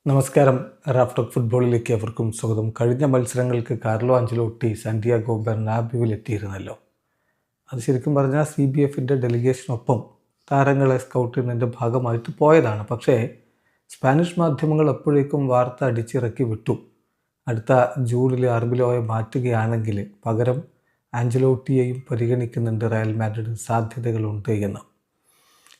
നമസ്കാരം. റാഫ്റ്റോക്ക് ഫുട്ബോളിലേക്ക് അവർക്കും സ്വാഗതം. കഴിഞ്ഞ മത്സരങ്ങൾക്ക് കാർലോ ആഞ്ചലോട്ടി സാന്റിയാഗോ ബെർണാബ്യുവിൽ എത്തിയിരുന്നല്ലോ. അത് ശരിക്കും പറഞ്ഞാൽ CBFൻ്റെ ഡെലിഗേഷനൊപ്പം താരങ്ങളെ സ്കൗട്ട് ചെയ്യുന്നതിൻ്റെ ഭാഗമായിട്ട് പോയതാണ്. പക്ഷേ സ്പാനിഷ് മാധ്യമങ്ങൾ അപ്പോഴേക്കും വാർത്ത അടിച്ചിറക്കി വിട്ടു. അടുത്ത ജൂണിൽ ആർബിലോയെ മാറ്റുകയാണെങ്കിൽ പകരം ആഞ്ചലോട്ടിയെയും പരിഗണിക്കുന്നുണ്ട് റയൽ മാഡ്രിഡിന് സാധ്യതകളുണ്ട് എന്ന്.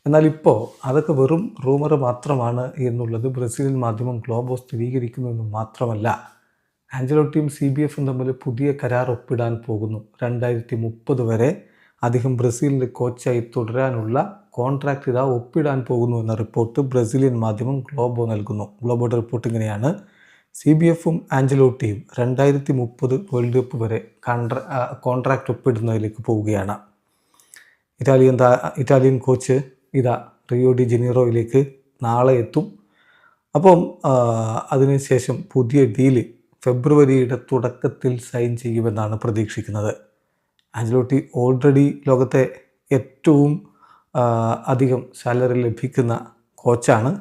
എന്നാൽ ഇപ്പോൾ അതൊക്കെ വെറും റൂമർ മാത്രമാണ് എന്നുള്ളത് ബ്രസീലിയൻ മാധ്യമം ഗ്ലോബോ സ്ഥിരീകരിക്കുന്നു എന്ന് മാത്രമല്ല, ആഞ്ചലോട്ടിയും CBFും തമ്മിൽ പുതിയ കരാർ ഒപ്പിടാൻ പോകുന്നു. 2030 വരെ അദ്ദേഹം ബ്രസീലിൻ്റെ കോച്ചായി തുടരാനുള്ള കോൺട്രാക്റ്റ് ഇതാ ഒപ്പിടാൻ പോകുന്നു എന്ന റിപ്പോർട്ട് ബ്രസീലിയൻ മാധ്യമം ഗ്ലോബോ നൽകുന്നു. ഗ്ലോബോയുടെ റിപ്പോർട്ട് ഇങ്ങനെയാണ്: CBFും ആഞ്ചലോട്ടിയും 2030 വേൾഡ് കപ്പ് വരെ കോൺട്രാക്റ്റ് ഒപ്പിടുന്നതിലേക്ക് പോവുകയാണ്. ഇറ്റാലിയൻ കോച്ച് ഇതാ റിയോ ഡി ജനീറോയിലേക്ക് നാളെ എത്തും. അപ്പം അതിനുശേഷം പുതിയ ഡീല് ഫെബ്രുവരിയുടെ തുടക്കത്തിൽ സൈൻ ചെയ്യുമെന്നാണ് പ്രതീക്ഷിക്കുന്നത്. ആഞ്ചലോട്ടി ഓൾറെഡി ലോകത്തെ ഏറ്റവും അധികം സാലറി ലഭിക്കുന്ന കോച്ചാണ്.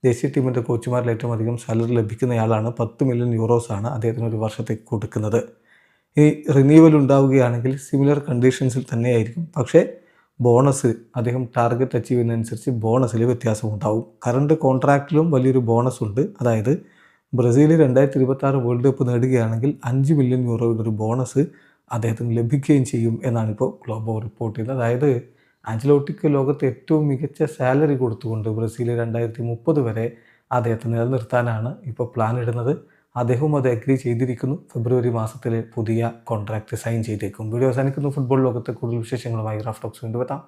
ദേശീയ ടീമിൻ്റെ കോച്ചുമാരിൽ ഏറ്റവും അധികം സാലറി ലഭിക്കുന്നയാളാണ്. 10 മില്യൺ യൂറോസാണ് അദ്ദേഹത്തിന് ഒരു വർഷത്തേക്ക് കൊടുക്കുന്നത്. ഈ റിന്യൂവൽ ഉണ്ടാവുകയാണെങ്കിൽ സിമിലർ കണ്ടീഷൻസിൽ തന്നെയായിരിക്കും. പക്ഷേ ബോണസ് അദ്ദേഹം ടാർഗറ്റ് അച്ചീവ് ചെയ്യുന്നതനുസരിച്ച് ബോണസിൽ വ്യത്യാസമുണ്ടാവും. കറണ്ട് കോൺട്രാക്റ്റിലും വലിയൊരു ബോണസ് ഉണ്ട്. അതായത് ബ്രസീൽ 2026 വേൾഡ് കപ്പ് നേടുകയാണെങ്കിൽ 5 മില്യൺ യൂറോയുടെ ഒരു ബോണസ് അദ്ദേഹത്തിന് ലഭിക്കുകയും ചെയ്യും എന്നാണിപ്പോൾ ഗ്ലോബോ റിപ്പോർട്ട് ചെയ്യുന്നത്. അതായത് ആഞ്ചലോട്ടിക്ക് ലോകത്തെ ഏറ്റവും മികച്ച സാലറി കൊടുത്തുകൊണ്ട് ബ്രസീൽ 2030 വരെ അദ്ദേഹത്തെ നിലനിർത്താനാണ് ഇപ്പോൾ പ്ലാൻ ഇടുന്നത്. അദ്ദേഹവും അത് അഗ്രി ചെയ്തിരിക്കുന്നു. ഫെബ്രുവരി മാസത്തിലെ പുതിയ കോൺട്രാക്റ്റ് സൈൻ ചെയ്തേക്കും. വീഡിയോ അവസാനിക്കുന്നു. ഫുട്ബോൾ ലോകത്തെ കൂടുതൽ വിശേഷങ്ങളുമായി റാഫ്റ്റോക്സ് വീണ്ടും എത്താം.